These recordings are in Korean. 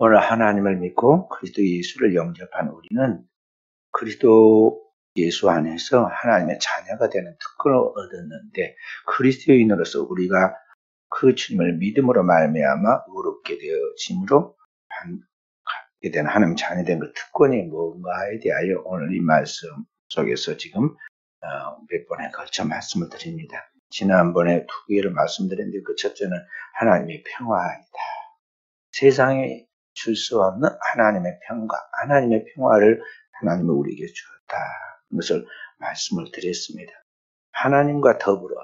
오늘 하나님을 믿고 그리스도 예수를 영접한 우리는 그리스도 예수 안에서 하나님의 자녀가 되는 특권을 얻었는데, 그리스도인으로서 우리가 그 주님을 믿음으로 말미암아 의롭게 되어짐으로 갖게 된 하나님 자녀 된 그 특권이 뭔가에 대하여 오늘 이 말씀 속에서 지금 몇 번에 걸쳐 말씀을 드립니다. 지난번에 두 개를 말씀드렸는데, 그 첫째는 하나님의 평화이다. 세상에 줄 수 없는 하나님의 평화, 하나님의 평화를 하나님이 우리에게 주었다. 것을 말씀을 드렸습니다. 하나님과 더불어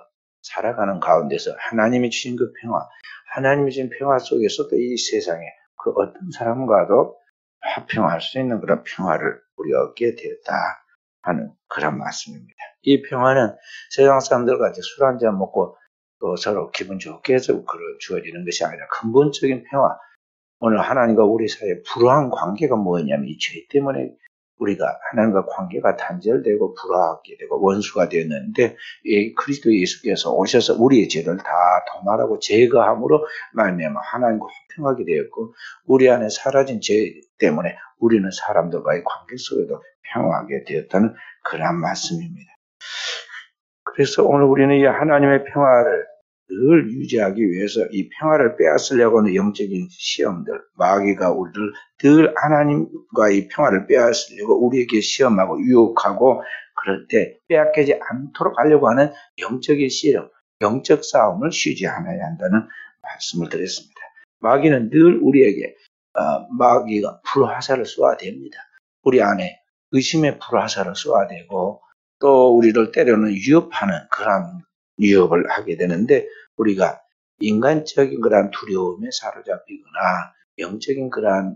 살아가는 가운데서 하나님이 주신 그 평화, 하나님이 주신 평화 속에서도 이 세상에 그 어떤 사람과도 화평할 수 있는 그런 평화를 우리 얻게 되었다 하는 그런 말씀입니다. 이 평화는 세상 사람들과 술 한잔 먹고 또 서로 기분 좋게 해서 주어지는 것이 아니라 근본적인 평화, 오늘 하나님과 우리 사이에 불화한 관계가 뭐냐면 이 죄 때문에 우리가 하나님과 관계가 단절되고 불화하게 되고 원수가 되었는데, 이 그리스도 예수께서 오셔서 우리의 죄를 다 도말하고 제거함으로 말미암아 하나님과 화평하게 되었고, 우리 안에 사라진 죄 때문에 우리는 사람들과의 관계 속에도 평화하게 되었다는 그런 말씀입니다. 그래서 오늘 우리는 이 하나님의 평화를 늘 유지하기 위해서 이 평화를 빼앗으려고 하는 영적인 시험들, 마귀가 우리를 늘 하나님과의 평화를 빼앗으려고 우리에게 시험하고 유혹하고, 그럴 때 빼앗기지 않도록 하려고 하는 영적인 시험, 영적 싸움을 쉬지 않아야 한다는 말씀을 드렸습니다. 마귀는 늘 우리에게 마귀가 불화살을 쏘아댑니다. 우리 안에 의심의 불화살을 쏘아대고 또 우리를 때로는 위협하는 그런 위협을 하게 되는데, 우리가 인간적인 그러한 두려움에 사로잡히거나 영적인 그러한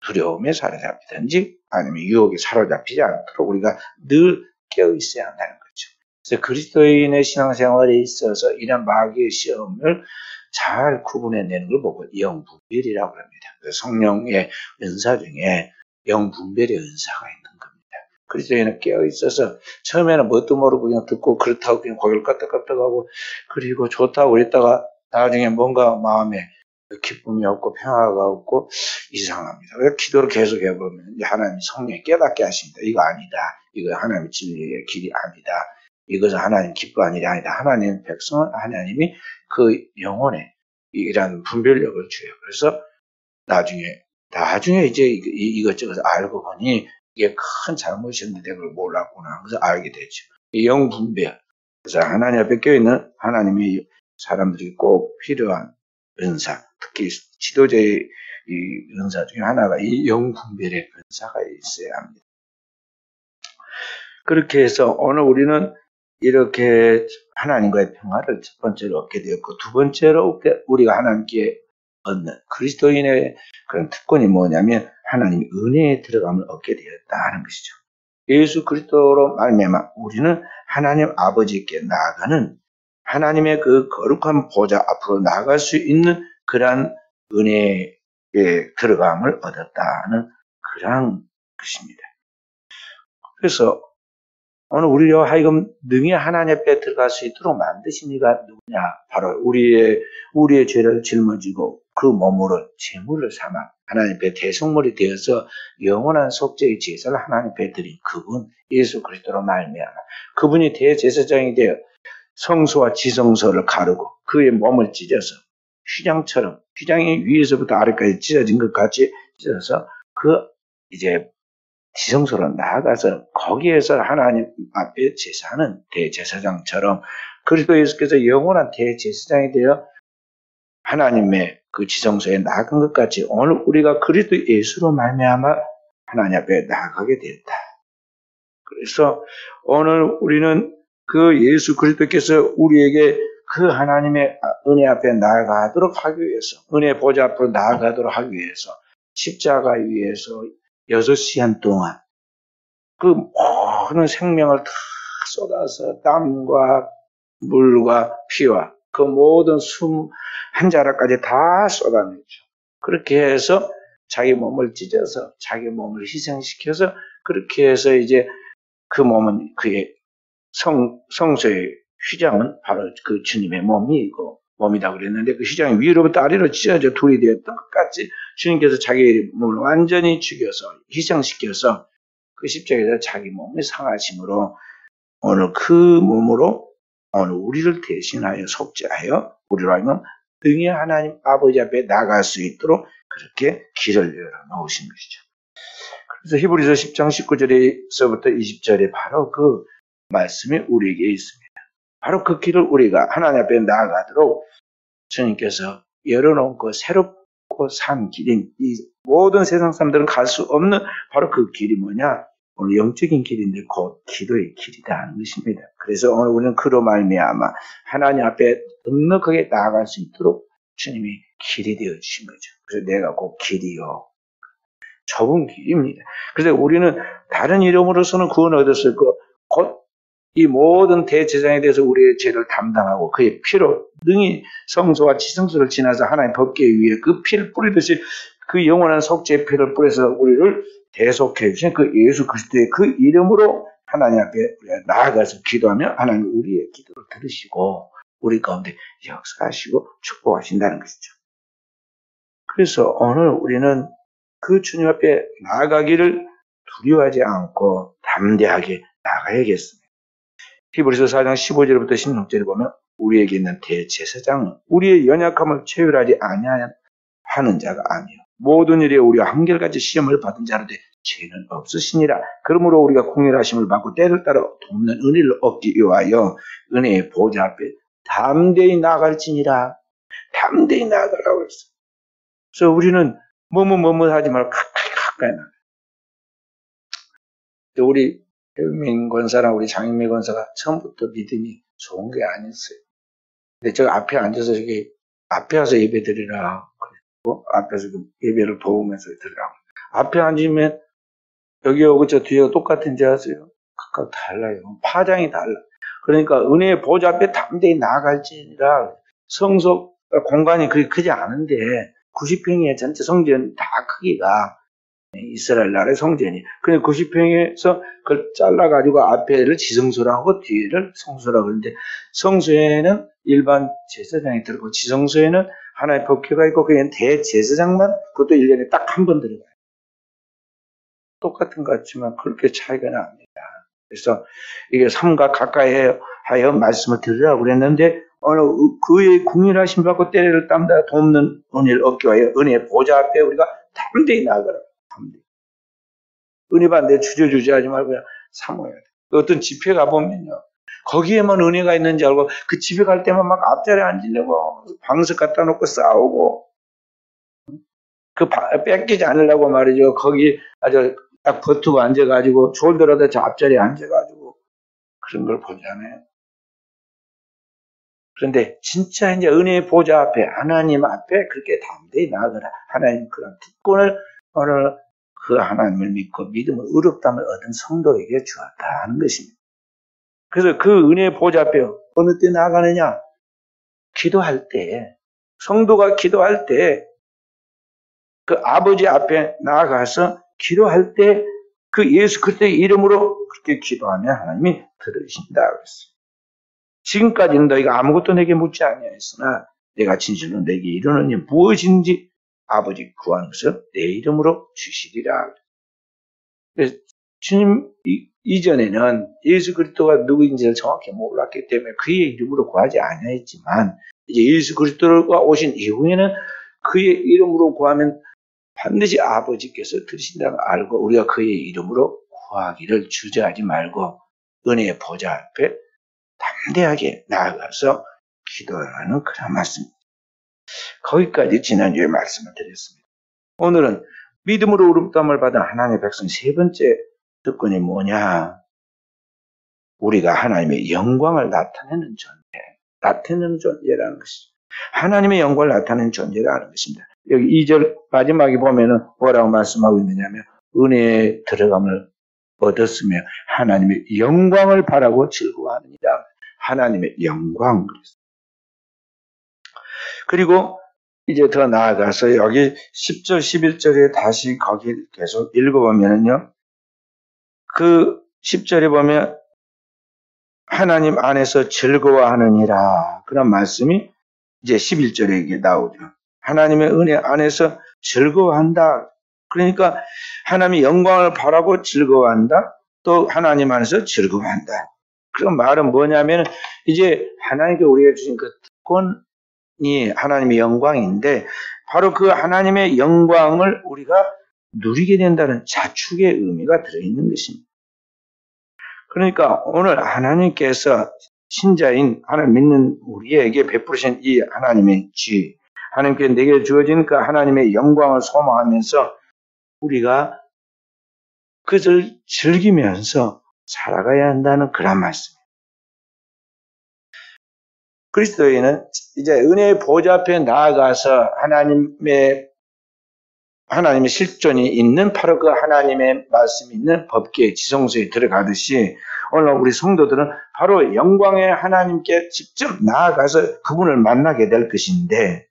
두려움에 사로잡히든지 아니면 유혹에 사로잡히지 않도록 우리가 늘 깨어 있어야 한다는 거죠. 그래서 그리스도인의 신앙생활에 있어서 이런 마귀의 시험을 잘 구분해내는 걸 보고 영분별이라고 합니다. 성령의 은사 중에 영분별의 은사가 있는 겁니다. 그리스도인은 깨어 있어서 처음에는 뭣도 모르고 그냥 듣고 그렇다고 그냥 고개를 끄덕끄덕하고 그리고 좋다고 그랬다가 나중에 뭔가 마음에 기쁨이 없고 평화가 없고 이상합니다. 왜 기도를 계속 해보면 하나님이 성령이 깨닫게 하십니다. 이거 아니다. 이거 하나님의 진리의 길이 아니다. 이것은 하나님 기뻐하는 일이 아니다. 하나님 백성은 하나님이 그 영혼에 이런 분별력을 줘요. 그래서 나중에 이제 이것저것 알고 보니 이게 큰 잘못이었는데 그걸 몰랐구나. 그래서 알게 되죠. 영분별. 그래서 하나님 앞에 껴있는 하나님의 사람들이 꼭 필요한 은사, 특히 지도자의 이 은사 중에 하나가 이 영분별의 은사가 있어야 합니다. 그렇게 해서 오늘 우리는 이렇게 하나님과의 평화를 첫 번째로 얻게 되었고, 두 번째로 우리가 하나님께 얻는 그리스도인의 그런 특권이 뭐냐면 하나님의 은혜에 들어감을 얻게 되었다 하는 것이죠. 예수 그리스도로 말미암아 우리는 하나님 아버지께 나아가는 하나님의 그 거룩한 보좌 앞으로 나아갈 수 있는 그러한 은혜에 들어감을 얻었다는 그런 것입니다. 그래서 오늘 우리로 하여금 능히 하나님 앞에 들어갈 수 있도록 만드신 이가 누구냐? 바로 우리의 죄를 짊어지고 그 몸으로 제물을 삼아 하나님 앞에 대속물이 되어서 영원한 속죄의 제사를 하나님 앞에 드린 그분 예수 그리스도로 말미암아 그분이 대제사장이 되어 성소와 지성소를 가르고 그의 몸을 찢어서 휘장이 위에서부터 아래까지 찢어진 것 같이 찢어서 그 이제 지성소로 나아가서 거기에서 하나님 앞에 제사하는 대제사장처럼 그리스도 예수께서 영원한 대제사장이 되어 하나님의 그 지성소에 나아간 것 같이 오늘 우리가 그리스도 예수로 말미암아 하나님 앞에 나아가게 되었다. 그래서 오늘 우리는 그 예수 그리스도께서 우리에게 그 하나님의 은혜 앞에 나아가도록 하기 위해서, 은혜 보좌 앞으로 나아가도록 하기 위해서 십자가 위에서 6시간 동안 그 모든 생명을 다 쏟아서 땀과 물과 피와 그 모든 숨 한 자락까지 다 쏟아내죠. 그렇게 해서 자기 몸을 찢어서 자기 몸을 희생시켜서 그렇게 해서 이제 그 몸은 그의 성소의 휘장은 바로 그 주님의 몸이고 몸이다 그랬는데 그 휘장이 위로부터 아래로 찢어져 둘이 되었던 것 같이 주님께서 자기 몸을 완전히 죽여서 희생시켜서 그 십자가에서 자기 몸이 상하심으로 오늘 그 몸으로 오늘 우리를 대신하여 속죄하여 우리로 하여금 등에 하나님 아버지 앞에 나갈 수 있도록 그렇게 길을 열어놓으신 것이죠. 그래서 히브리서 10장 19절에서부터 20절에 바로 그 말씀이 우리에게 있습니다. 바로 그 길을 우리가 하나님 앞에 나아가도록 주님께서 열어놓은 그 새롭고 산 길인 이 모든 세상 사람들은 갈 수 없는 바로 그 길이 뭐냐? 오늘 영적인 길인데 곧 기도의 길이다 하는 것입니다. 그래서 오늘 우리는 그로 말미암아 하나님 앞에 넉넉하게 나아갈 수 있도록 주님이 길이 되어 주신 거죠. 그래서 내가 곧 길이요. 좁은 길입니다. 그래서 우리는 다른 이름으로서는 구원 얻었을 것, 곧 이 모든 대제사장에 대해서 우리의 죄를 담당하고 그의 피로 능히 성소와 지성소를 지나서 하나님 법궤 위에 그 피를 뿌리듯이 그 영원한 속죄의 피를 뿌려서 우리를 대속해 주신 그 예수 그리스도의 그 이름으로 하나님 앞에 우리가 나아가서 기도하면 하나님 우리의 기도를 들으시고 우리 가운데 역사하시고 축복하신다는 것이죠. 그래서 오늘 우리는 그 주님 앞에 나아가기를 두려워하지 않고 담대하게 나가야겠습니다. 히브리서 4장 15절부터 16절에 보면 우리에게 있는 대제사장은 우리의 연약함을 체휼하지 아니하는 자가 아니요 모든 일에 우리와 한결같이 시험을 받은 자로되 죄는 없으시니라. 그러므로 우리가 공의하심을 받고 때를 따라 돕는 은혜를 얻기 위하여 은혜의 보좌 앞에 담대히 나아갈지니라. 담대히 나아가라고 했어요. 그래서 우리는 머뭇하지 말고 가까이 나가요. 우리 혜민 권사랑 우리 장인미 권사가 처음부터 믿음이 좋은 게 아니었어요. 근데 저 앞에 앉아서 저기 앞에 와서 예배 드리라. 그리고 앞에서 예배를 도우면서 드리라고. 앞에 앉으면 여기 오고 저 뒤에 똑같은지 아세요? 각각 달라요. 파장이 달라. 그러니까 은혜의 보좌 앞에 담대히 나아갈지니라. 성소 공간이 그렇게 크지 않은데 90평의 전체 성전 다 크기가 이스라엘 나라의 성전이. 근데 90평에서 그걸 잘라가지고 앞에를 지성소라고 뒤를 성소라고 그러는데 성소에는 일반 제사장이 들어가고 지성소에는 하나의 법궤가 있고 그게 대제사장만 그것도 1년에 딱 한 번 들어가요. 똑같은 것 같지만 그렇게 차이가 납니다. 그래서 이게 삼가 가까이 하여 말씀을 들으라고 그랬는데 오늘 그의 궁일하심 받고 때를 땀다 돕는 은혜를 얻기 위하여 은혜의 보좌 앞에 우리가 담대히 나가라. 은혜 받는데 주저주저하지 말고 그냥 사모해야 돼. 어떤 집회 가보면요. 거기에만 은혜가 있는지 알고 그 집에 갈 때만 막 앞자리에 앉으려고 방석 갖다 놓고 싸우고 그 뺏기지 않으려고 말이죠. 거기 아주 딱 버티고 앉아가지고 졸더라도 저 앞자리에 앉아가지고 그런 걸 보잖아요. 그런데 진짜 이제 은혜의 보좌 앞에 하나님 앞에 그렇게 담대히 나아가라. 하나님 그런 특권을 오늘 그 하나님을 믿고 믿음을 의롭다함을 얻은 성도에게 주었다 하는 것입니다. 그래서 그 은혜의 보좌 앞에 어느 때 나아가느냐? 기도할 때, 성도가 기도할 때 그 아버지 앞에 나아가서 기도할 때 그 예수 그리스도의 이름으로 그렇게 기도하면 하나님이 들으신다 그랬어요. 지금까지는 너희가 아무것도 내게 묻지 아니하였으나 내가 진실로 내게 이르는 일 무엇인지 아버지 구하는 것을 내 이름으로 주시리라. 그래서 주님 이전에는 예수 그리스도가 누구인지를 정확히 몰랐기 때문에 그의 이름으로 구하지 아니하였지만 이제 예수 그리스도가 오신 이후에는 그의 이름으로 구하면 반드시 아버지께서 들으신다는 걸 알고 우리가 그의 이름으로 구하기를 주저하지 말고 은혜의 보좌 앞에 담대하게 나아가서 기도하는 그런 말씀입니다. 거기까지 지난주에 말씀을 드렸습니다. 오늘은 믿음으로 의롭다함을 받은 하나님의 백성 세 번째 특권이 뭐냐? 우리가 하나님의 영광을 나타내는 존재라는 것이죠. 하나님의 영광을 나타내는 존재라는 것입니다. 여기 2절 마지막에 보면은 뭐라고 말씀하고 있느냐면 은혜에 들어감을 얻었으며 하나님의 영광을 바라고 즐거워하느니라. 하나님의 영광. 그리고 이제 더 나아가서 여기 10절, 11절에 다시 거기 계속 읽어보면은요. 그 10절에 보면 하나님 안에서 즐거워하느니라. 그런 말씀이 이제 11절에 이게 나오죠. 하나님의 은혜 안에서 즐거워한다. 그러니까 하나님의 영광을 바라고 즐거워한다. 또 하나님 안에서 즐거워한다. 그 말은 뭐냐면 이제 하나님께 우리가 주신 그 특권이 하나님의 영광인데 바로 그 하나님의 영광을 우리가 누리게 된다는 자축의 의미가 들어있는 것입니다. 그러니까 오늘 하나님께서 신자인 하나님 믿는 우리에게 베푸신 이 하나님의 지, 하나님께 내게 주어진 그 하나님의 영광을 소망하면서 우리가 그것을 즐기면서 살아가야 한다는 그런 말씀입니다. 그리스도인은 이제 은혜의 보좌 앞에 나아가서 하나님의 실존이 있는 바로 그 하나님의 말씀이 있는 법궤 지성소에 들어가듯이 오늘 우리 성도들은 바로 영광의 하나님께 직접 나아가서 그분을 만나게 될 것인데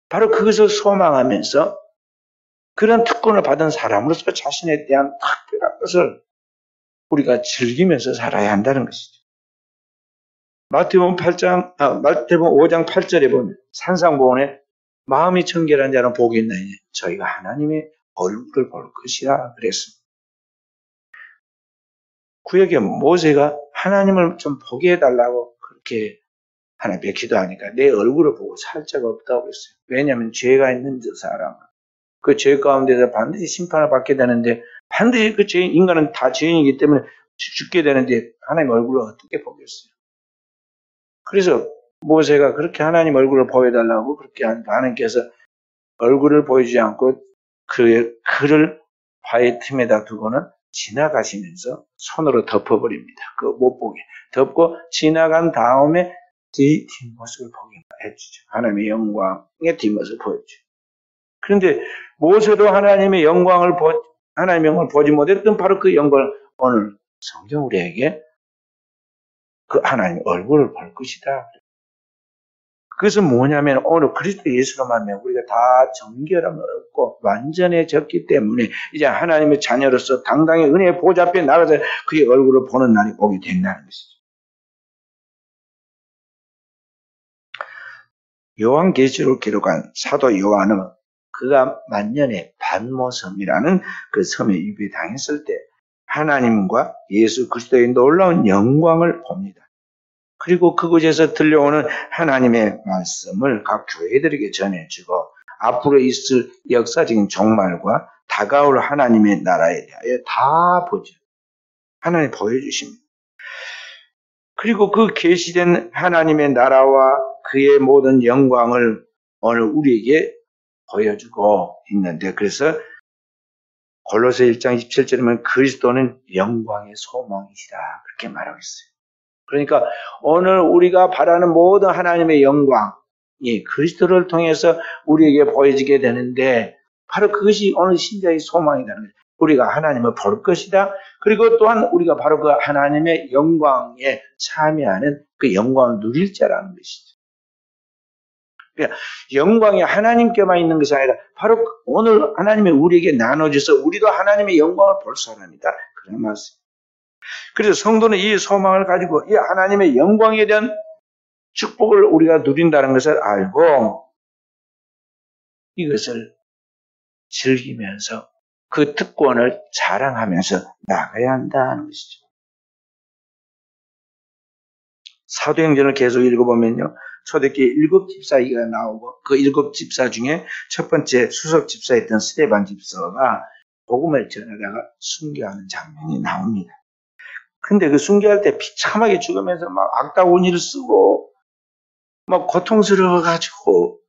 바로 그것을 소망하면서 그런 특권을 받은 사람으로서 자신에 대한 특별한 것을 우리가 즐기면서 살아야 한다는 것이죠. 마태복음 5장 8절에 보면 산상보훈에 마음이 청결한 자는 복이 있나니 저희가 하나님의 얼굴을 볼 것이라 그랬습니다. 구약의 모세가 하나님을 좀 보게 해달라고 그렇게 하나님께 기도하니까 내 얼굴을 보고 살 자가 없다고 그랬어요. 왜냐하면 죄가 있는 저 사람, 그 죄 가운데서 반드시 심판을 받게 되는데 반드시 그 죄인, 인간은 다 죄인이기 때문에 죽게 되는데 하나님 얼굴을 어떻게 보겠어요? 그래서 모세가 그렇게 하나님 얼굴을 보여달라고 그렇게 하니까 하나님께서 얼굴을 보여주지 않고 그를 바위 틈에다 두고는 지나가시면서 손으로 덮어버립니다. 그 못 보게 덮고 지나간 다음에 뒷모습을 보게 해주죠. 하나님의 영광의 뒷모습을 보여주죠. 그런데 모세도 하나님의 영광을 보지 못했던 바로 그 영광을 오늘 성경 우리에게 그 하나님 얼굴을 볼 것이다. 그것은 뭐냐면 오늘 그리스도 예수로 말하면 우리가 다 정결함을 얻고 완전해졌기 때문에 이제 하나님의 자녀로서 당당히 은혜의 보좌 앞에 나가서 그의 얼굴을 보는 날이 오게 된다는 것이죠. 요한계시록을 기록한 사도 요한은 그가 만년의 반모섬이라는 그 섬에 유배당했을 때 하나님과 예수 그리스도의 놀라운 영광을 봅니다. 그리고 그곳에서 들려오는 하나님의 말씀을 각 교회들에게 전해주고 앞으로 있을 역사적인 종말과 다가올 하나님의 나라에 대하여 다 보죠. 하나님 보여주십니다. 그리고 그 계시된 하나님의 나라와 그의 모든 영광을 오늘 우리에게 보여주고 있는데 그래서 골로새 1장 27절에 보면 그리스도는 영광의 소망이시다 그렇게 말하고 있어요. 그러니까 오늘 우리가 바라는 모든 하나님의 영광이 그리스도를 통해서 우리에게 보여지게 되는데 바로 그것이 오늘 신자의 소망이라는 거죠. 우리가 하나님을 볼 것이다. 그리고 또한 우리가 바로 그 하나님의 영광에 참여하는 그 영광을 누릴 자라는 것이죠. 그러니까 영광이 하나님께만 있는 것이 아니라 바로 오늘 하나님이 우리에게 나눠줘서 우리도 하나님의 영광을 볼 사람이다. 그런 말씀. 그래서 성도는 이 소망을 가지고 이 하나님의 영광에 대한 축복을 우리가 누린다는 것을 알고 이것을 즐기면서 그 특권을 자랑하면서 나가야 한다는 것이죠. 사도행전을 계속 읽어보면요. 초대교회 7 집사가 나오고 그 7 집사 중에 첫 번째 수석 집사였던 스데반 집사가 복음을 전하다가 순교하는 장면이 나옵니다. 근데 그 순교할 때 비참하게 죽으면서 막 악다운이를 쓰고 막 고통스러워가지고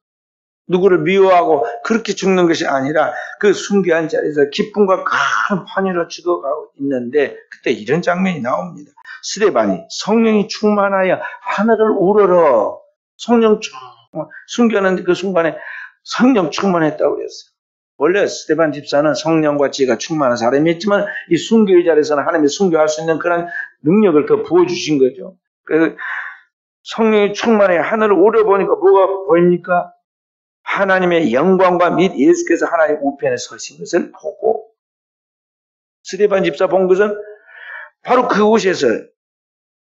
누구를 미워하고 그렇게 죽는 것이 아니라 그 순교한 자리에서 기쁨과 큰 환희로 죽어가고 있는데 그때 이런 장면이 나옵니다. 스데반이 성령이 충만하여 하늘을 우러러 순교하는 그 순간에 성령 충만했다고 그랬어요. 원래 스데반 집사는 성령과 지혜가 충만한 사람이었지만 이 순교의 자리에서는 하나님이 순교할 수 있는 그런 능력을 더 부어주신 거죠. 그래서 성령이 충만해 하늘을 우러보니까 뭐가 보입니까? 하나님의 영광과 및 예수께서 하나님 우편에 서신 것을 보고 스데반 집사 본 것은 바로 그곳에서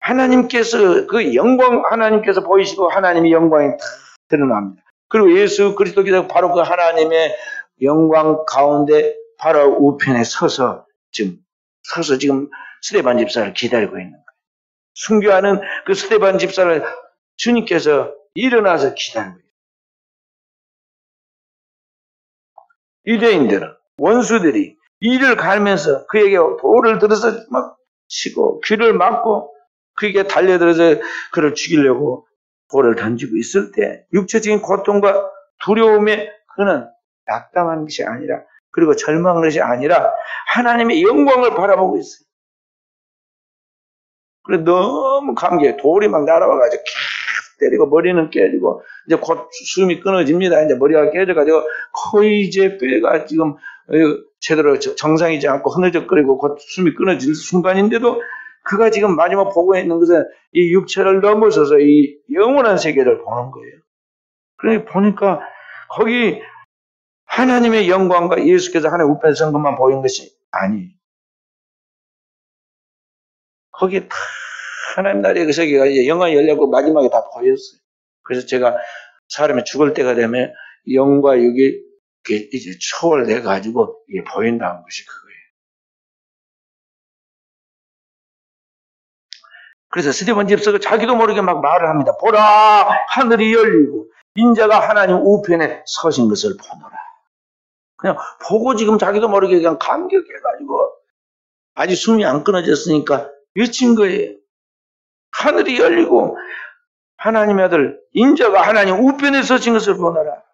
하나님께서 그 영광 하나님께서 보이시고 하나님의 영광이 다 드러납니다. 그리고 예수 그리스도께서 바로 그 하나님의 영광 가운데 바로 우편에 서서 지금 스데반 집사를 기다리고 있는 거예요. 순교하는 그 스데반 집사를 주님께서 일어나서 기다리고 있어요. 유대인들은, 원수들이 이를 갈면서 그에게 돌을 들어서 막 치고 귀를 막고 그에게 달려들어서 그를 죽이려고 돌을 던지고 있을 때 육체적인 고통과 두려움에 그는 낙담한 것이 아니라, 그리고 절망한 것이 아니라 하나님의 영광을 바라보고 있어요. 그래 너무 감기에 돌이 막 날아와가지고 계속 때리고 머리는 깨지고 이제 곧 숨이 끊어집니다. 이제 머리가 깨져가지고 거의 이제 뼈가 지금 제대로 정상이지 않고 흐느적거리고 곧 숨이 끊어질 순간인데도 그가 지금 마지막 보고 있는 것은 이 육체를 넘어서서 이 영원한 세계를 보는 거예요. 그러니까 보니까 거기 하나님의 영광과 예수께서 하나님 우편 선 것만 보인 것이 아니, 거기에 다 하나님 나라의 그 세계가 이제 영광이 열렸고 마지막에 다 보였어요. 그래서 제가 사람이 죽을 때가 되면 영과 육이 이제 초월돼 가지고 이게 보인다는 것이 그거예요. 그래서 스데반 집사가 자기도 모르게 막 말을 합니다. 보라, 하늘이 열리고 인자가 하나님 우편에 서신 것을 보노라. 그냥 보고 지금 자기도 모르게 그냥 감격해가지고 아직 숨이 안 끊어졌으니까 외친 거예요. 하늘이 열리고 하나님의 아들 인자가 하나님 우편에 서신 것을 보노라.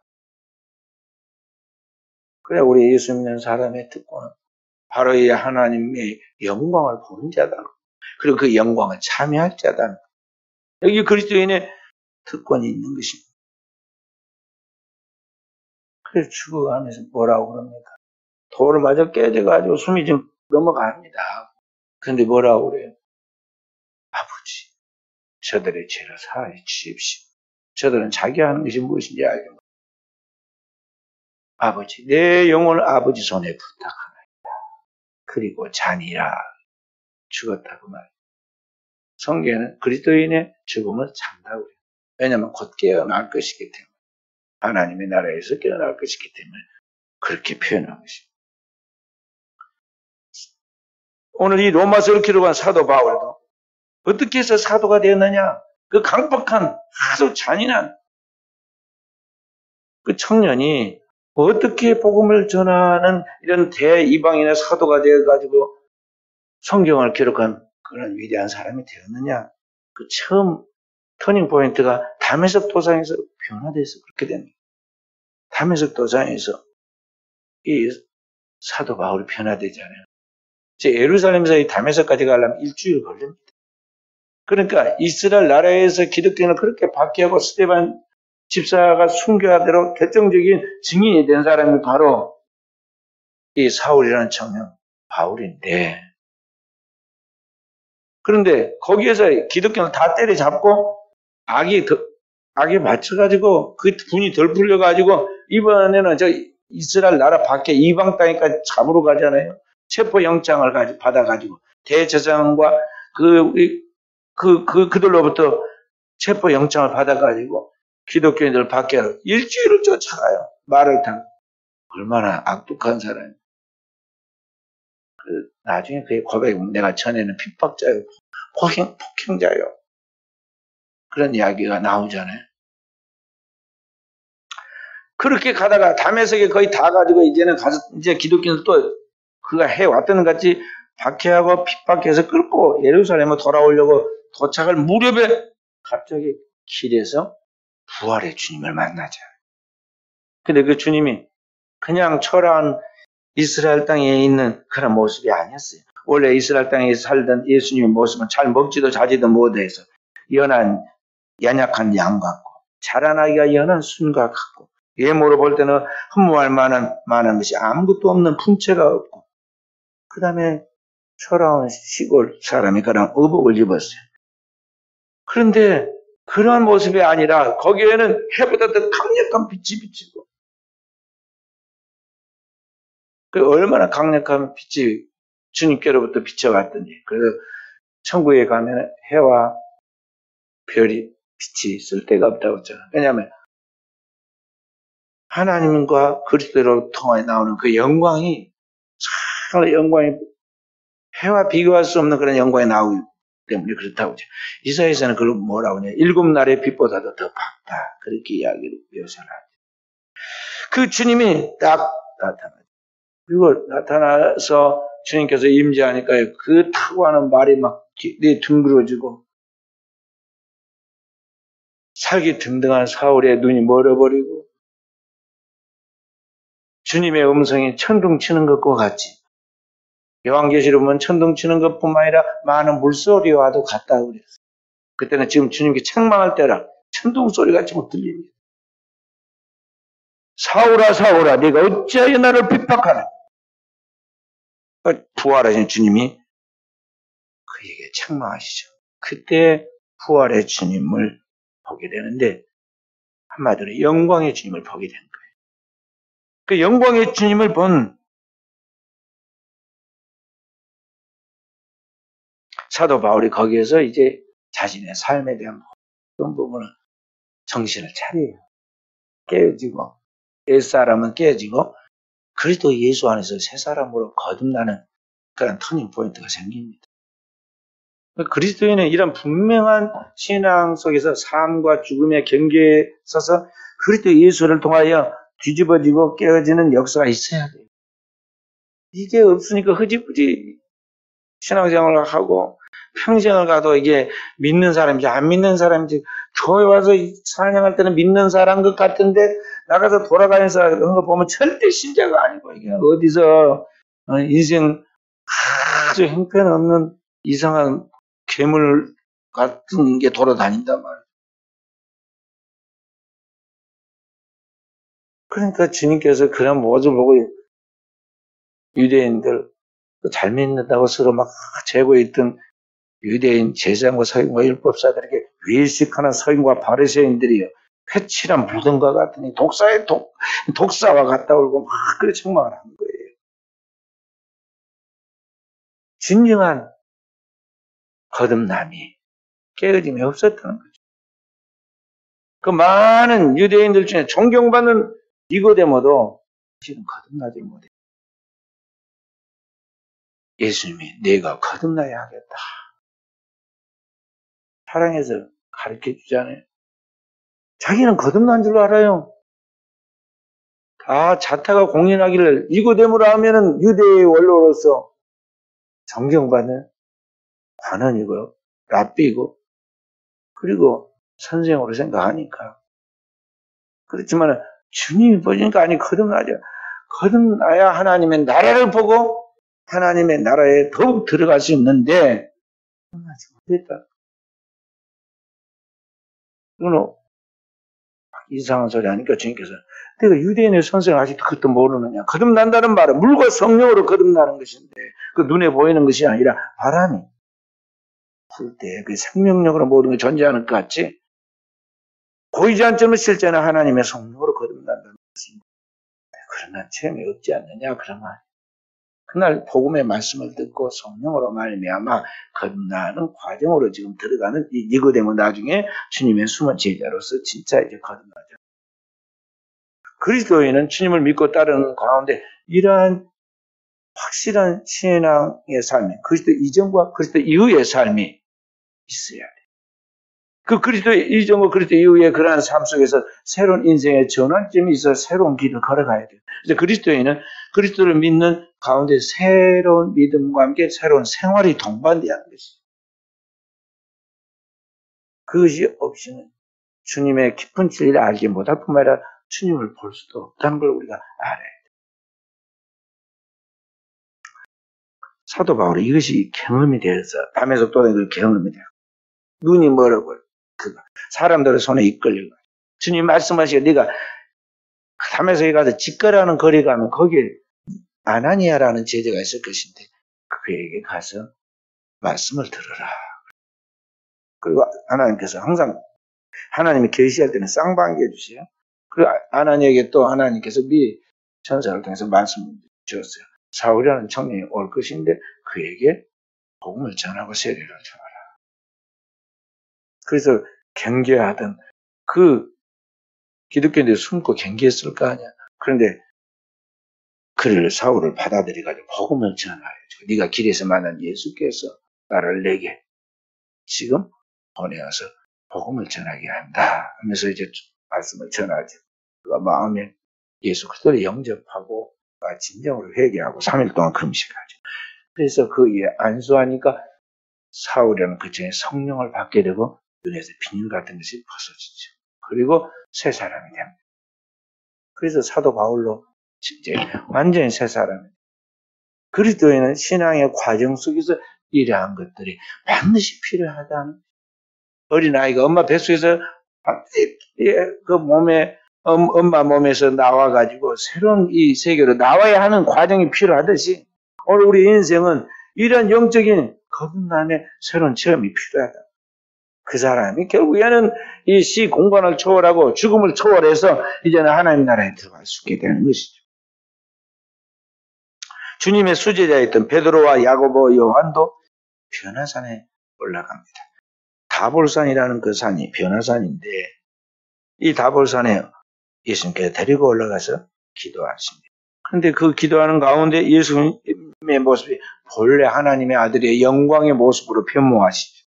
그래, 우리 예수 믿는 사람의 특권은 바로 이 하나님의 영광을 보는 자다. 그리고 그 영광을 참여할 자다. 여기 그리스도인의 특권이 있는 것입니다. 그래서 죽어가면서 뭐라고 그럽니까? 돌을 마저 깨져가지고 숨이 좀 넘어갑니다. 그런데 뭐라고 그래요? 아버지, 저들의 죄를 사하여 주십시오. 저들은 자기 하는 것이 무엇인지 알게 못합니다. 아버지, 내 영혼을 아버지 손에 부탁하나이다. 그리고 자니라 죽었다고 말해요. 성경에는 그리스도인의 죽음을 산다고 해요. 왜냐하면 곧 깨어날 것이기 때문에, 하나님의 나라에서 깨어날 것이기 때문에 그렇게 표현한 것입니다. 오늘 이 로마서를 기록한 사도 바울도 어떻게 해서 사도가 되었느냐? 그 강박한 아주 잔인한 그 청년이 어떻게 복음을 전하는 이런 대이방인의 사도가 되어가지고 성경을 기록한 그런 위대한 사람이 되었느냐? 그 처음 터닝 포인트가 다메섹 도상에서 변화돼서 그렇게 됩니다. 다메섹 도상에서 이 사도 바울이 변화되잖아요. 예루살렘에서 이 다메섹까지 가려면 일주일 걸립니다. 그러니까 이스라엘 나라에서 기독교는 그렇게 박해하고 스데반 집사가 순교하도록 결정적인 증인이 된 사람이 바로 이 사울이라는 청년 바울인데, 그런데 거기에서 기독교는 다 때려잡고 악에 맞춰가지고 그 분이 덜 풀려가지고 이번에는 저 이스라엘 나라 밖에 이방 땅에까지 잡으러 가잖아요. 체포 영장을 받아가지고 대제사장과 그들로부터 체포 영장을 받아가지고 기독교인들 밖에 일주일을 쫓아가요. 말을 타고. 얼마나 악독한 사람이에요. 나중에 그의 고백은 내가 전에는 핍박자요, 폭행자요. 그런 이야기가 나오잖아요. 그렇게 가다가 다메섹에 거의 다 가지고 이제는 가서 이제 기독교인들 또 그가 해왔던 같이 박해하고 핍박해서 끌고 예루살렘에 돌아오려고 도착할 무렵에 갑자기 길에서 부활의 주님을 만나죠. 근데 그 주님이 그냥 초라한 이스라엘 땅에 있는 그런 모습이 아니었어요. 원래 이스라엘 땅에 살던 예수님의 모습은 잘 먹지도 자지도 못해서 연약한 양 같고 자라나기가 연한 순과 같고 외모로 볼 때는 흠모할 만한 것이 아무것도 없는 품체가 없고, 그 다음에 초라한 시골 사람이 그런 의복을 입었어요. 그런데 그런 모습이 아니라 거기에는 해보다 더 강력한 빛이 비치고, 그 얼마나 강력한 빛이 주님께로부터 비춰갔던지. 그래서 천국에 가면 해와 별이 빛이 있을 데가 없다고 했잖아요. 왜냐하면 하나님과 그리스도로 통하여 나오는 그 영광이 정말 영광이 해와 비교할 수 없는 그런 영광이 나오기 때문에 그렇다고 하죠. 이사야서는 그걸 뭐라고 하냐. 7날의 빛보다도 더 밝다. 그렇게 이야기를 묘사를 하죠. 그 주님이 딱 나타나죠. 그리고 나타나서 주님께서 임재하니까 그 타고하는 말이 막 둥그러지고 살기 등등한 사울의 눈이 멀어버리고 주님의 음성이 천둥 치는 것과 같이 요한계시록 보면 천둥 치는 것뿐만 아니라 많은 물소리와도 같다고 그랬어요. 그때는 지금 주님께 책망할 때라 천둥 소리같이 못 들립니다. 사울아 사울아 네가 어찌하여 나를 핍박하나. 부활하신 주님이 그에게 책망하시죠. 그때 부활의 주님을 보게 되는데 한마디로 영광의 주님을 보게 되는 거예요. 그 영광의 주님을 본 사도 바울이 거기에서 이제 자신의 삶에 대한 모든 부분을 정신을 차려요. 깨어지고 옛사람은 깨어지고 그리스도 예수 안에서 새 사람으로 거듭나는 그런 터닝 포인트가 생깁니다. 그리스도인은 이런 분명한 신앙 속에서 삶과 죽음의 경계에 서서 그리스도 예수를 통하여 뒤집어지고 깨어지는 역사가 있어야 돼요. 이게 없으니까 흐지부지 신앙생활을 하고 평생을 가도 이게 믿는 사람인지 안 믿는 사람인지 교회 와서 찬양할 때는 믿는 사람 것 같은데 나가서 돌아가면서 그런 거 보면 절대 신자가 아니고 이게 어디서 인생 아주 형편없는 이상한 괴물 같은 게 돌아다닌단 말이에요. 그러니까 주님께서 그런 모습을 보고 유대인들 잘 믿는다고 서로 막 재고있던 유대인 제사장과 서인과 율법사들에게 외식하는 서인과 바리새인들이요 회칠한 무덤과 같으니 독사와 같다 울고 막 그렇게 책망을 한 거예요. 진정한 거듭남이 깨어짐이 없었다는 거죠. 그 많은 유대인들 중에 존경받는 니고데모도 사실은 거듭나지 못해요. 예수님이 내가 거듭나야 하겠다. 사랑해서 가르쳐주잖아요. 자기는 거듭난 줄 알아요. 다 자타가 공인하기를 니고데모라 하면은 유대의 원로로서 존경받는 관원이고요. 랍비고 그리고 선생으로 생각하니까. 그렇지만 주님이 보니까 아니 거듭나야 하나님의 나라를 보고 하나님의 나라에 더욱 들어갈 수 있는데 거듭나지 못했다. 이거는 이상한 소리 하니까 주님께서 내가 유대인의 선생을 아직도 그것도 모르느냐. 거듭난다는 말은 물과 성령으로 거듭나는 것인데 그 눈에 보이는 것이 아니라 바람이 불 때 그 생명력으로 모든 게 존재하는 것 같이 보이지 않지만 실제는 하나님의 성령으로 거듭난다는 것입니다. 그러나 체험이 없지 않느냐 그런 말. 그날 복음의 말씀을 듣고 성령으로 말미암아 거듭나는 과정으로 지금 들어가는 이 니고데모 나중에 주님의 숨은 제자로서 진짜 이제 거듭나죠. 그리스도인은 주님을 믿고 따르는 가운데 이러한 확실한 신앙의 삶이 그리스도 이전과 그리스도 이후의 삶이 있어야 돼요. 그 그리스도 이전과 그리스도 이후의 그러한 삶 속에서 새로운 인생의 전환점이 있어 새로운 길을 걸어가야 돼요. 그래서 그리스도인은 그리스도를 믿는 가운데 새로운 믿음과 함께 새로운 생활이 동반되어야 하는 것이죠. 그것이 없이는 주님의 깊은 진리를 알지 못할 뿐만 아니라 주님을 볼 수도 없다는 걸 우리가 알아야 돼요. 사도 바울이 이것이 경험이 되어서 밤의 속도에 그 경험이 돼요. 눈이 멀어버려. 사람들의 손에 이끌리고. 주님 말씀하시고 네가 담에서 가서 직거래하는 거리 가면 거기에 아나니아라는 제자가 있을 것인데 그에게 가서 말씀을 들으라. 그리고 하나님께서 항상 하나님이 계시할 때는 쌍방기해 주세요. 그리고 아나니아에게 또 하나님께서 미리 천사를 통해서 말씀을 주었어요. 사울이라는 청년이 올 것인데 그에게 복음을 전하고 세례를 주어라. 그래서 경계하던 그 기독교인들이 숨고 경계했을 거 아니야. 그런데 그를 사울을 받아들여가지고 복음을 전하여줘. 네가 길에서 만난 예수께서 나를 내게 지금 보내어서 복음을 전하게 한다 하면서 이제 말씀을 전하죠. 그가 마음에 예수 그리스도를 영접하고 진정으로 회개하고 3일 동안 금식하죠. 그래서 그 위에 안수하니까 사울이라는 그 전에 성령을 받게 되고 눈에서 비늘 같은 것이 벗어지죠. 그리고 새 사람이 됩니다. 그래서 사도 바울로 이제 완전히 새 사람이. 그리스도인은 신앙의 과정 속에서 이러한 것들이 반드시 필요하다는. 어린아이가 엄마 뱃속에서 그 몸에 엄마 몸에서 나와가지고 새로운 이 세계로 나와야 하는 과정이 필요하듯이 오늘 우리 인생은 이런 영적인 거듭남의 새로운 체험이 필요하다. 그 사람이 결국에는 이 시 공간을 초월하고 죽음을 초월해서 이제는 하나님 나라에 들어갈 수 있게 되는 것이죠. 주님의 수제자였던 베드로와 야고보, 요한도 변화산에 올라갑니다. 다볼산이라는 그 산이 변화산인데 이 다볼산에 예수님께서 데리고 올라가서 기도하십니다. 그런데 그 기도하는 가운데 예수님의 모습이 본래 하나님의 아들의 영광의 모습으로 변모하시죠.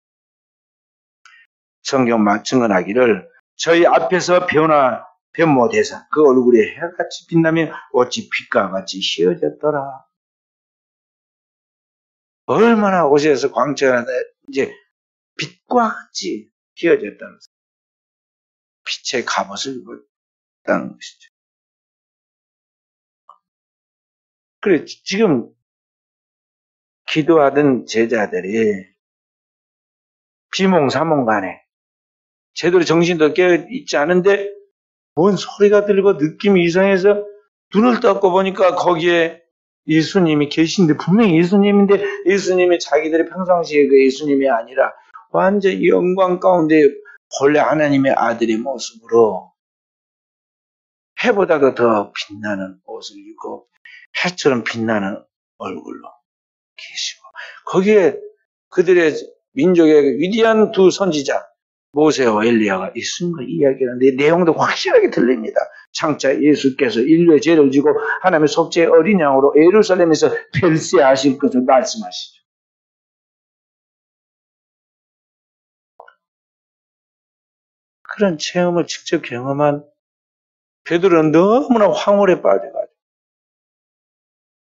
성경 증언하기를 저희 앞에서 변모되사 그 얼굴에 해같이 빛나며 어찌 빛과 같이 휘어졌더라. 얼마나 옷에서 광채가 이제 빛과 같이 휘어졌다는 것입니다. 빛의 갑옷을 입었다는 것이죠. 그래 지금 기도하던 제자들이 비몽사몽간에 제대로 정신도 깨어있지 않은데 뭔 소리가 들리고 느낌이 이상해서 눈을 떴고 보니까 거기에 예수님이 계신데 분명히 예수님인데 예수님이 자기들이 평상시에 그 예수님이 아니라 완전 영광 가운데 본래 하나님의 아들의 모습으로 해보다도 더 빛나는 옷을 입고 해처럼 빛나는 얼굴로 계시고 거기에 그들의 민족의 위대한 두 선지자 모세와 엘리야가 있는 거 이야기하는데 내용도 확실하게 들립니다. 장차 예수께서 인류의 죄를 지고 하나님의 속죄의 어린 양으로 예루살렘에서 펠세하실 것을 말씀하시죠. 그런 체험을 직접 경험한 베드로는 너무나 황홀에 빠져가지고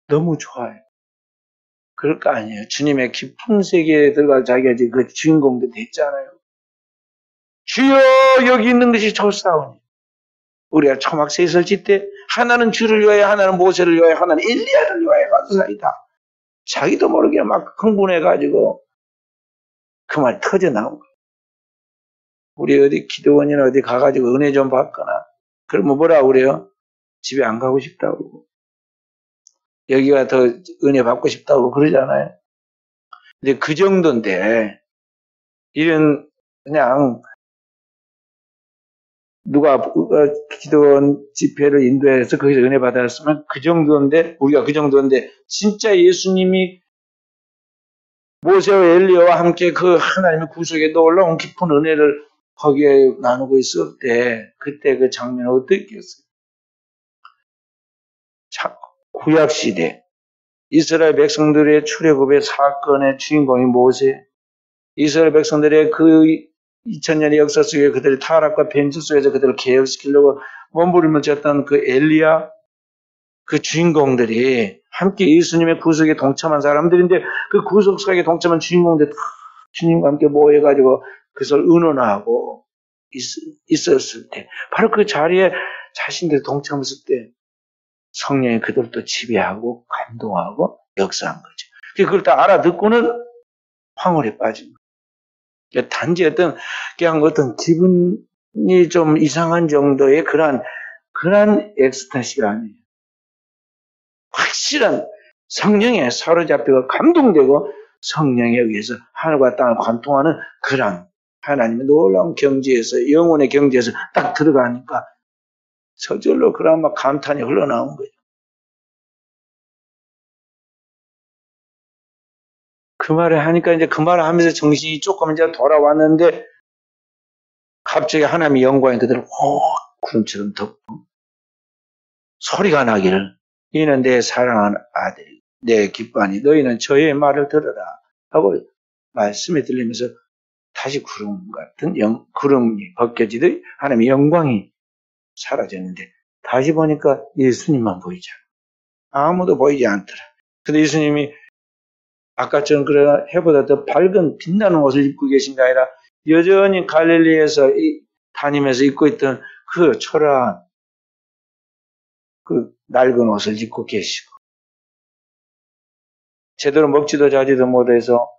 너무 좋아요. 그럴 거 아니에요. 주님의 깊은 세계에 들어가 자기가 이제 그 주인공도 됐잖아요. 주여 여기 있는 것이 좋사오니. 우리가 초막새 있을지 때 하나는 주를 위하여 하나는 모세를 위하여 하나는 엘리야를 위하여 가서사이다. 자기도 모르게 막 흥분해가지고 그 말이 터져나온 거예요. 우리 어디 기도원이나 어디 가가지고 은혜 좀 받거나 그러면 뭐라고 그래요? 집에 안 가고 싶다고 그러고 여기가 더 은혜 받고 싶다고 그러잖아요. 근데 그 정도인데 이런 그냥 누가 기도원 집회를 인도해서 거기서 은혜 받았으면 그 정도인데 우리가 그 정도인데 진짜 예수님이 모세와 엘리야와 함께 그 하나님의 구속에 놀라운 깊은 은혜를 거기에 나누고 있을 때 그때 그 장면을 어떻겠어요? 구약시대 이스라엘 백성들의 출애굽의 사건의 주인공이 모세, 이스라엘 백성들의 그 2000년의 역사 속에 그들의 타락과 변질 속에서 그들을 개혁시키려고 몸부림을 쳤던 그 엘리야, 그 주인공들이 함께 예수님의 구속에 동참한 사람들인데 그 구속사에 동참한 주인공들 다 주님과 함께 모여가지고 그것을 의논하고 있었을 때 바로 그 자리에 자신들이 동참했을 때 성령이 그들도 지배하고 감동하고 역사한 거죠. 그걸 다 알아듣고는 황홀에 빠진 거예요. 단지 그냥 어떤 기분이 좀 이상한 정도의 그런 엑스타시가 아니에요. 확실한 성령에 사로잡히고 감동되고 성령에 의해서 하늘과 땅을 관통하는 그런 하나님의 놀라운 경지에서 영혼의 경지에서 딱 들어가니까 저절로 그런 막 감탄이 흘러나온 거예요. 그 말을 하니까 이제 그 말을 하면서 정신이 조금 이제 돌아왔는데 갑자기 하나님의 영광이 그들을 확 구름처럼 덮고 소리가 나기를 이는 내 사랑하는 아들이 내 기뻐하니 너희는 저의 말을 들으라 하고 말씀이 들리면서 다시 구름 같은 구름이 벗겨지듯 하나님의 영광이 사라졌는데 다시 보니까 예수님만 보이잖아. 아무도 보이지 않더라. 근데 예수님이 아까처럼 그래 해보다 더 밝은 빛나는 옷을 입고 계신 게 아니라 여전히 갈릴리에서 다니면서 입고 있던 그 초라한 그 낡은 옷을 입고 계시고 제대로 먹지도 자지도 못해서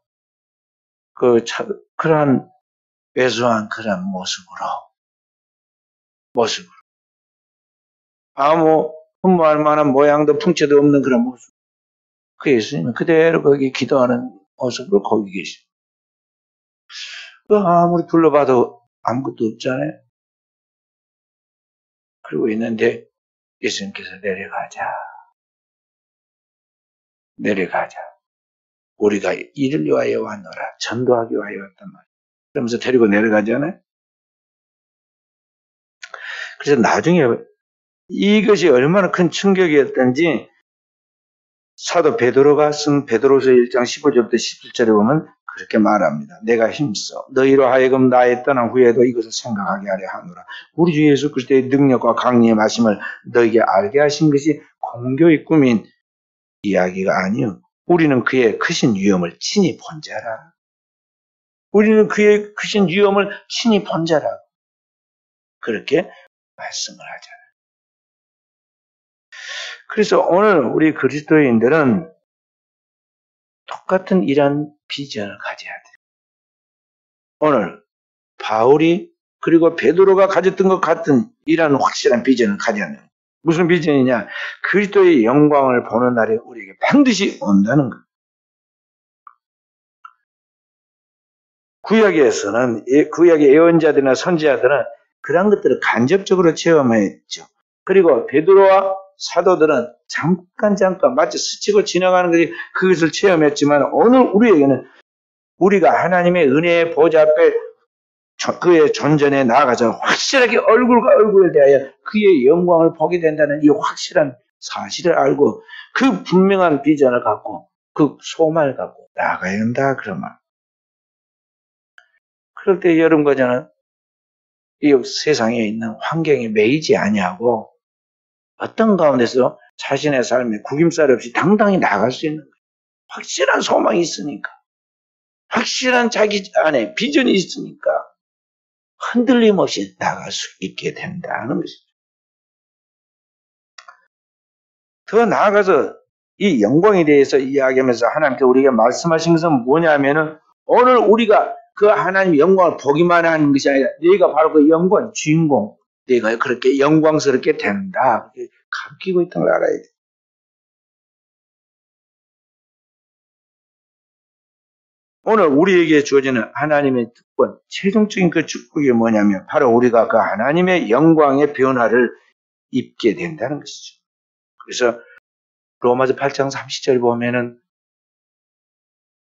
그러한 왜소한 그런 모습으로 아무 흠모할 만한 모양도 풍채도 없는 그런 모습. 그 예수님은 그대로 거기 기도하는 모습으로 거기 계십니다. 아무리 둘러봐도 아무것도 없잖아요. 그러고 있는데 예수님께서 내려가자. 우리가 이를 위하여 왔노라. 전도하기 위하여 왔단 말이에요. 그러면서 데리고 내려가잖아요. 그래서 나중에 이것이 얼마나 큰 충격이었던지 사도 베드로가 쓴 베드로서 1장 15절부터 17절에 보면 그렇게 말합니다. 내가 힘써 너희로 하여금 나의 떠난 후에도 이것을 생각하게 하려 하노라. 우리 주 예수 그리스도의 능력과 강리의 말씀을 너희에게 알게 하신 것이 공교의 꿈인 이야기가 아니요. 우리는 그의 크신 위엄을 친히 본 자라. 우리는 그의 크신 위엄을 친히 본 자라. 그렇게 말씀을 하잖아요. 그래서 오늘 우리 그리스도인들은 똑같은 이런 비전을 가져야 돼요. 오늘 바울이 그리고 베드로가 가졌던 것 같은 이런 확실한 비전을 가져야 돼요. 무슨 비전이냐? 그리스도의 영광을 보는 날이 우리에게 반드시 온다는 것. 구약의 예언자들이나 선지자들은 그런 것들을 간접적으로 체험했죠. 그리고 베드로와 사도들은 잠깐 마치 스치고 지나가는 것이 그것을 체험했지만 오늘 우리에게는 우리가 하나님의 은혜의 보좌 앞에 그의 존전에 나아가서 확실하게 얼굴과 얼굴에 대하여 그의 영광을 보게 된다는 이 확실한 사실을 알고 그 분명한 비전을 갖고 그 소망을 갖고 나아가야 한다 그런 말. 그럴 때 여러분과 저는 이 세상에 있는 환경에 매이지 아니하고 어떤 가운데서 자신의 삶에 구김살 없이 당당히 나아갈 수 있는 거예요. 확실한 소망이 있으니까. 확실한 자기 안에 비전이 있으니까 흔들림 없이 나갈 수 있게 된다는 것이죠. 더 나아가서 이 영광에 대해서 이야기하면서 하나님께서 우리에게 말씀하신 것은 뭐냐면은 오늘 우리가 그 하나님의 영광을 보기만 하는 것이 아니라 너희가 바로 그 영광, 주인공, 너희가 그렇게 영광스럽게 된다. 그렇게 가르치고 있던 걸 알아야 돼. 오늘 우리에게 주어지는 하나님의 특권, 최종적인 그 축복이 뭐냐면 바로 우리가 그 하나님의 영광의 변화를 입게 된다는 것이죠. 그래서 로마서 8장 30절 보면은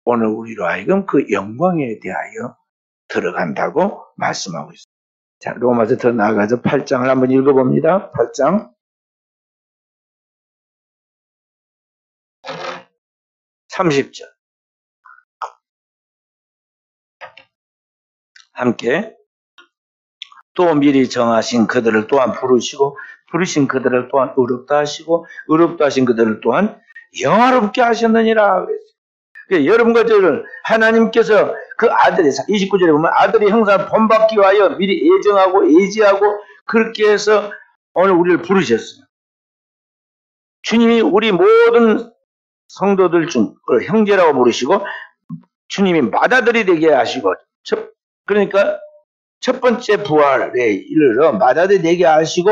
오늘 우리로 하여금 그 영광에 대하여 들어간다고 말씀하고 있습니다. 자, 로마서 더 나아가서 8장을 한번 읽어봅니다. 8장 30절 함께 또 미리 정하신 그들을 또한 부르시고 부르신 그들을 또한 의롭다 하시고 의롭다 하신 그들을 또한 영화롭게 하셨느니라. 그러니까 여러분과 저를 하나님께서 그 아들이 29절에 보면 아들의 형상을 본받기 위하여 미리 예정하고 예지하고 그렇게 해서 오늘 우리를 부르셨어요. 주님이 우리 모든 성도들 중 형제라고 부르시고 주님이 맏아들이 되게 하시고 그러니까 첫 번째 부활에 이르러 맏아들이 되게 하시고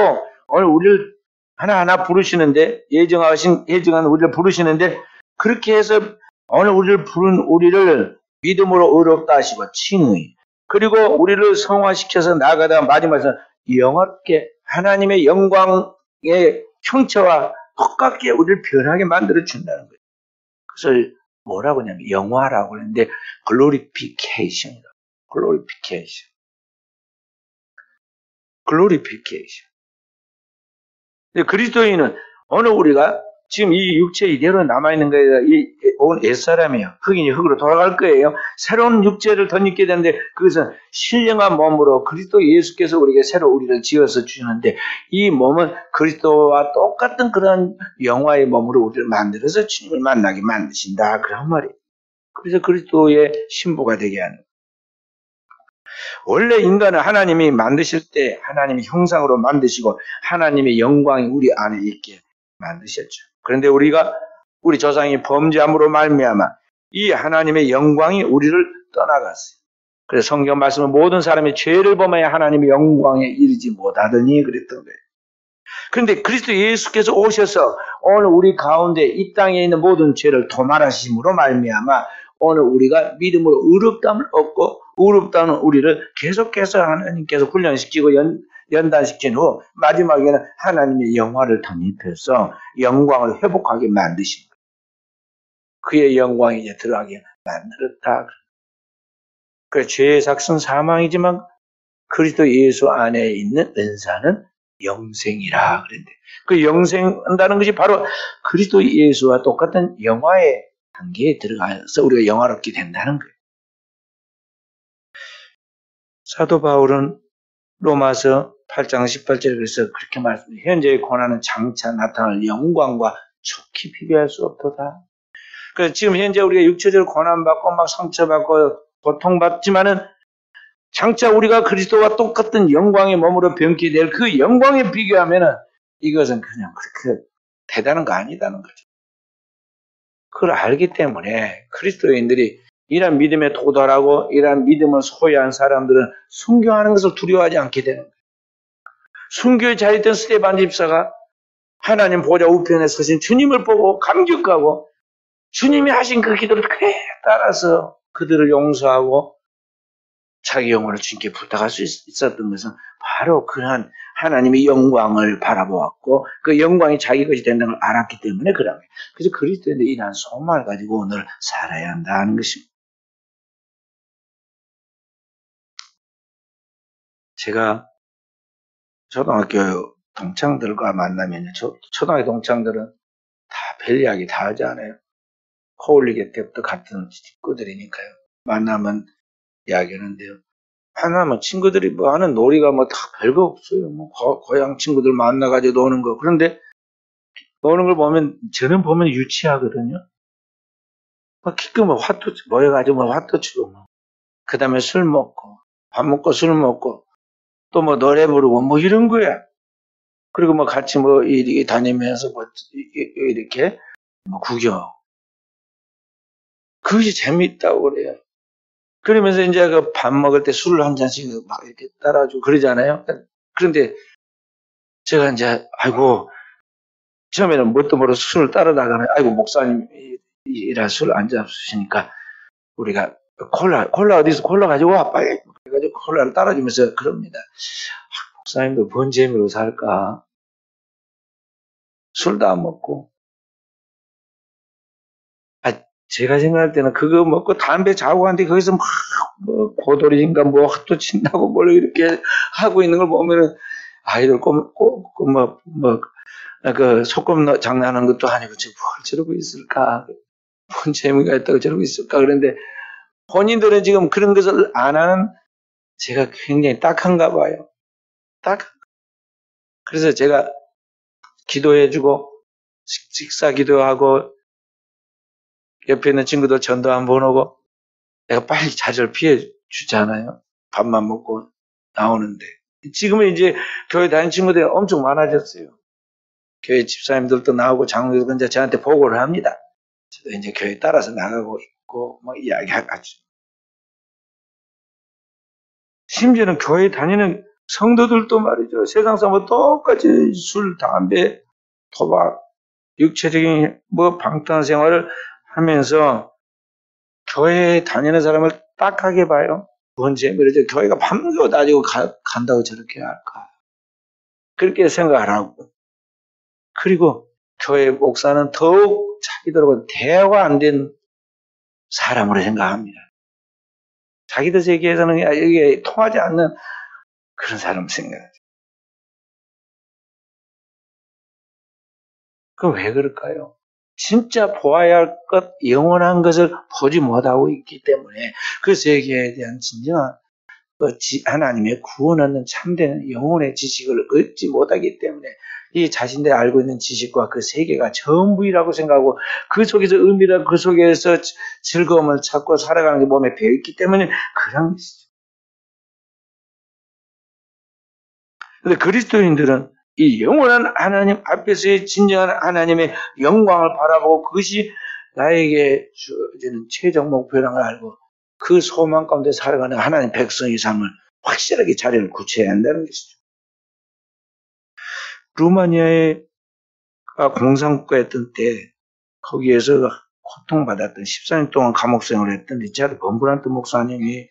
오늘 우리를 하나하나 부르시는데 예정한 우리를 부르시는데 그렇게 해서 오늘 우리를 부른 우리를 믿음으로 의롭다 하시고 칭의 그리고 우리를 성화시켜서 나아가다 마지막에 영화롭게 하나님의 영광의 형체와 똑같게 우리를 변하게 만들어 준다는 거예요. 그래서 뭐라고 하냐면 영화라고 하는데 glorification이라고. glorification. 그리스도인은 오늘 우리가 지금 이 육체 이대로 남아있는 거예요. 온 옛사람이에요. 흙이니 흙으로 돌아갈 거예요. 새로운 육체를 덧입게 되는데 그것은 신령한 몸으로 그리스도 예수께서 우리에게 새로 우리를 지어서 주시는데 이 몸은 그리스도와 똑같은 그런 영화의 몸으로 우리를 만들어서 주님을 만나게 만드신다. 그런 말이에요. 그래서 그리스도의 신부가 되게 하는. 원래 인간은 하나님이 만드실 때 하나님의 형상으로 만드시고 하나님의 영광이 우리 안에 있게 만드셨죠. 그런데 우리 조상이 범죄함으로 말미암아 이 하나님의 영광이 우리를 떠나갔어요. 그래서 성경 말씀은 모든 사람이 죄를 범하여 하나님의 영광에 이르지 못하더니 그랬던 거예요. 그런데 그리스도 예수께서 오셔서 오늘 우리 가운데 이 땅에 있는 모든 죄를 도말하심으로 말미암아 오늘 우리가 믿음으로 의롭다함을 얻고 의롭다는 우리를 계속해서 하나님께서 훈련시키고 연단시킨 후 마지막에는 하나님의 영화를 덧입혀서 영광을 회복하게 만드신 거예요. 그의 영광이 이제 들어가게 만들었다. 그 죄의 삭은 사망이지만 그리스도 예수 안에 있는 은사는 영생이라 그랬는데 그 영생한다는 것이 바로 그리스도 예수와 똑같은 영화의 단계에 들어가서 우리가 영화롭게 된다는 거예요. 사도 바울은 로마서 8장 18절에 그래서 그렇게 말씀해요. 현재의 고난은 장차 나타날 영광과 촉히 비교할 수 없도다. 그래서 지금 현재 우리가 육체적으로 고난받고 막 상처받고 고통받지만은 장차 우리가 그리스도와 똑같은 영광의 몸으로 변케 될 그 영광에 비교하면은 이것은 그냥 그렇게 대단한 거 아니다는 거죠. 그걸 알기 때문에 그리스도인들이 이런 믿음에 도달하고 이런 믿음을 소유한 사람들은 순교하는 것을 두려워하지 않게 되는 거예요. 순교에 자리했던 스데반 집사가 하나님 보좌 우편에 서신 주님을 보고 감격하고 주님이 하신 그 기도를 그에 따라서 그들을 용서하고 자기 영혼을 주님께 부탁할 수 있었던 것은 바로 그러한 하나님의 영광을 바라보았고 그 영광이 자기 것이 된다는 걸 알았기 때문에 그런 거예요. 그래서 그리스도인들 이러한 소망을 가지고 오늘 살아야 한다는 것입니다. 제가 초등학교 동창들과 만나면 초등학교 동창들은 다 별 이야기 다 하지 않아요. 코올리게 때부터 같은 식구들이니까요. 만나면 이야기하는데요. 만나면 친구들이 뭐 하는 놀이가 뭐 다 별거 없어요. 뭐 고향 친구들 만나가지고 노는 거. 그런데 노는 걸 보면 저는 보면 유치하거든요. 뭐 기껏 화투 모여가지고 뭐 화투 치고 뭐. 그 다음에 술 먹고 밥 먹고 술 먹고 또 뭐 노래 부르고 뭐 이런 거야. 그리고 뭐 같이 뭐 이렇게 다니면서 뭐 이렇게 뭐 구경. 그것이 재밌다고 그래요. 그러면서 이제 그 밥 먹을 때 술을 한 잔씩 막 이렇게 따라주고 그러잖아요. 그런데 제가 이제 아이고 처음에는 뭣도 모르고 술을 따라 나가면 아이고 목사님이라 술 안 잡수시니까 우리가 콜라 어디서 콜라 가지고 와 빨리 그래가지고 콜라를 따라주면서 그럽니다. 목사님도 뭔 재미로 살까? 술도 안 먹고. 제가 생각할 때는 그거 먹고 담배 자고 하는데 거기서 막 뭐 고돌이인가 뭐 핫도 친다고 뭘 이렇게 하고 있는 걸 보면은 아이들 그 소꿉 장난하는 것도 아니고 뭘 저러고 있을까? 뭔 재미가 있다고 저러고 있을까? 그런데 본인들은 지금 그런 것을 안 하는 제가 굉장히 딱한가 봐요. 그래서 제가 기도해주고 식사 기도하고 옆에 있는 친구들 전도 한번 오고 내가 빨리 자리를 피해 주잖아요. 밥만 먹고 나오는데. 지금은 이제 교회 다니는 친구들이 엄청 많아졌어요. 교회 집사님들도 나오고 장로들도 이제 저한테 보고를 합니다. 저도 이제 교회 따라서 나가고 있고 뭐 이야기하고. 심지어는 교회 다니는 성도들도 말이죠. 세상 사람과 똑같이 술, 담배, 도박, 육체적인 뭐 방탕한 생활을 하면서 교회에 다니는 사람을 딱하게 봐요. 뭔 재미로죠. 교회가 밤새워 다니고 간다고 저렇게 할까. 그렇게 생각을 하고. 그리고 교회 목사는 더욱 자기들하고 대화가 안 된 사람으로 생각합니다. 자기들 세계에서는 이게 통하지 않는 그런 사람 생각하죠. 그 왜 그럴까요? 진짜 보아야 할 것, 영원한 것을 보지 못하고 있기 때문에 그 세계에 대한 진정한 하나님의 구원하는 참된 영혼의 지식을 얻지 못하기 때문에 이 자신들이 알고 있는 지식과 그 세계가 전부이라고 생각하고 그 속에서 의미를 그 속에서 즐거움을 찾고 살아가는 게 몸에 배어있기 때문에 그런 것이죠. 그런데 그리스도인들은 이 영원한 하나님 앞에서의 진정한 하나님의 영광을 바라보고 그것이 나에게 주어지는 최종 목표라는 걸 알고 그 소망 가운데 살아가는 하나님 백성의 삶을 확실하게 자리를 굳혀야 한다는 것이죠. 루마니아에 공산국가였던 때 거기에서 고통받았던 14년 동안 감옥 생활을 했던 리차드 범브란트 목사님이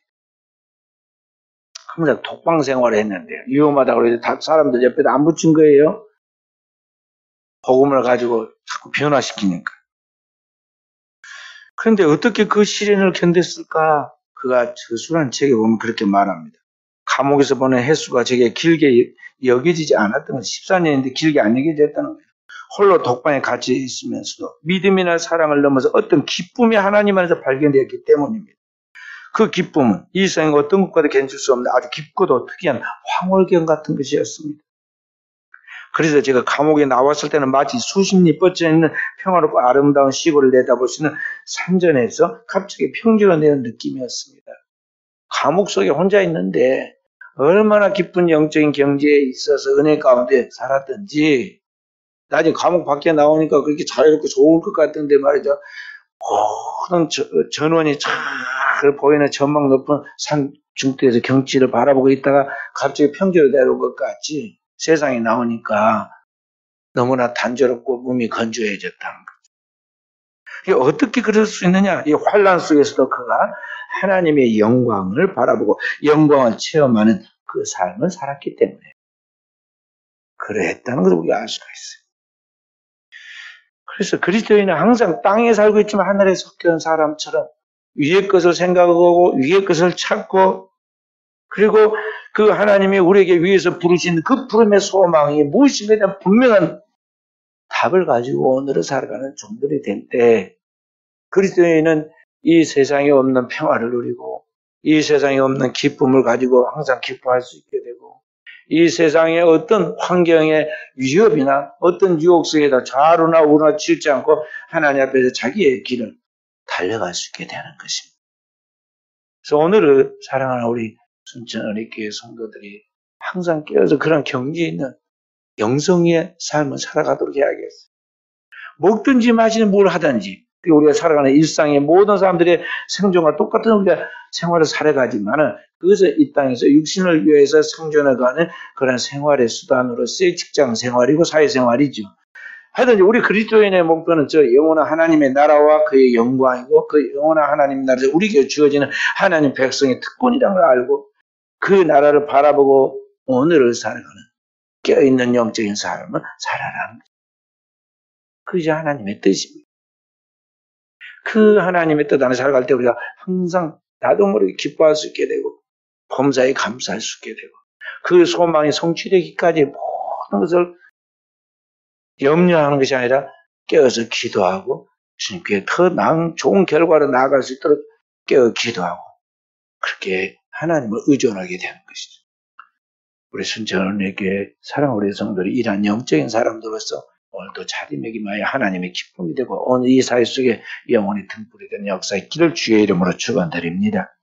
항상 독방 생활을 했는데 위험하다고 해서 사람들 옆에다 안 붙인 거예요. 복음을 가지고 자꾸 변화시키니까. 그런데 어떻게 그 시련을 견뎠을까? 그가 저술한 책에 보면 그렇게 말합니다. 감옥에서 보낸 횟수가 저게 길게 여겨지지 않았던 것이 14년인데 길게 안 여겨졌다는 거예요. 홀로 독방에 갇혀 있으면서도 믿음이나 사랑을 넘어서 어떤 기쁨이 하나님 안에서 발견되었기 때문입니다. 그 기쁨은 이 세상 어떤 것과도 견줄 수 없는 아주 깊고도 특이한 황홀경 같은 것이었습니다. 그래서 제가 감옥에 나왔을 때는 마치 수십리 뻗쳐 있는 평화롭고 아름다운 시골을 내다볼 수 있는 산전에서 갑자기 평지가 되는 느낌이었습니다. 감옥 속에 혼자 있는데 얼마나 기쁜 영적인 경지에 있어서 은혜 가운데 살았던지 나중에 감옥 밖에 나오니까 그렇게 자유롭고 좋을 것 같던데 말이죠. 모든 전원이 잘 보이는 전망 높은 산 중대에서 경치를 바라보고 있다가 갑자기 평지로 내려온 것 같이 세상에 나오니까 너무나 단조롭고 몸이 건조해졌다는 거죠. 어떻게 그럴 수 있느냐? 이 환란 속에서도 그가 하나님의 영광을 바라보고 영광을 체험하는 그 삶을 살았기 때문에 그랬다는 것을 우리가 알 수가 있어요. 그래서 그리스도인은 항상 땅에 살고 있지만 하늘에 섞여온 사람처럼 위의 것을 생각하고 위의 것을 찾고 그리고 그 하나님이 우리에게 위에서 부르신 그 부름의 소망이 무엇인가에 대한 분명한 답을 가지고 오늘을 살아가는 종들이 될 때 그리스도인은 이 세상에 없는 평화를 누리고 이 세상에 없는 기쁨을 가지고 항상 기뻐할 수 있게 되고 이 세상의 어떤 환경의 위협이나 어떤 유혹 속에다 좌우나 우나 치지 않고 하나님 앞에서 자기의 길을 달려갈 수 있게 되는 것입니다. 그래서 오늘을 사랑하는 우리 순천어린교회 성도들이 항상 깨어서 그런 경지에 있는 영성의 삶을 살아가도록 해야겠어요. 먹든지 마시든 뭘 하든지 우리가 살아가는 일상의 모든 사람들의 생존과 똑같은 우리가 생활을 살아가지만은 그것을 이 땅에서 육신을 위해서 생존해가는 그런 생활의 수단으로서의 직장 생활이고 사회생활이죠. 하여튼 우리 그리스도인의 목표는 저 영원한 하나님의 나라와 그의 영광이고 그 영원한 하나님 나라에서 우리에게 주어지는 하나님 백성의 특권이라는 걸 알고 그 나라를 바라보고 오늘을 살아가는 깨어있는 영적인 삶을 살아라는 거죠. 그것이 하나님의 뜻입니다. 그 하나님의 뜻 안에 살아갈 때 우리가 항상 나도 모르게 기뻐할 수 있게 되고 범사에 감사할 수 있게 되고 그 소망이 성취되기까지 모든 것을 염려하는 것이 아니라 깨어서 기도하고 주님께 더 나은 좋은 결과로 나아갈 수 있도록 깨어 기도하고 그렇게 하나님을 의존하게 되는 것이죠. 우리 순천어린교회 사랑하는 우리 성도들이 이러한 영적인 사람들로서 오늘도 자리매김하여 하나님의 기쁨이 되고 오늘 이 사회 속에 영원히 등불이 되는 역사의 길을 주의 이름으로 축원드립니다.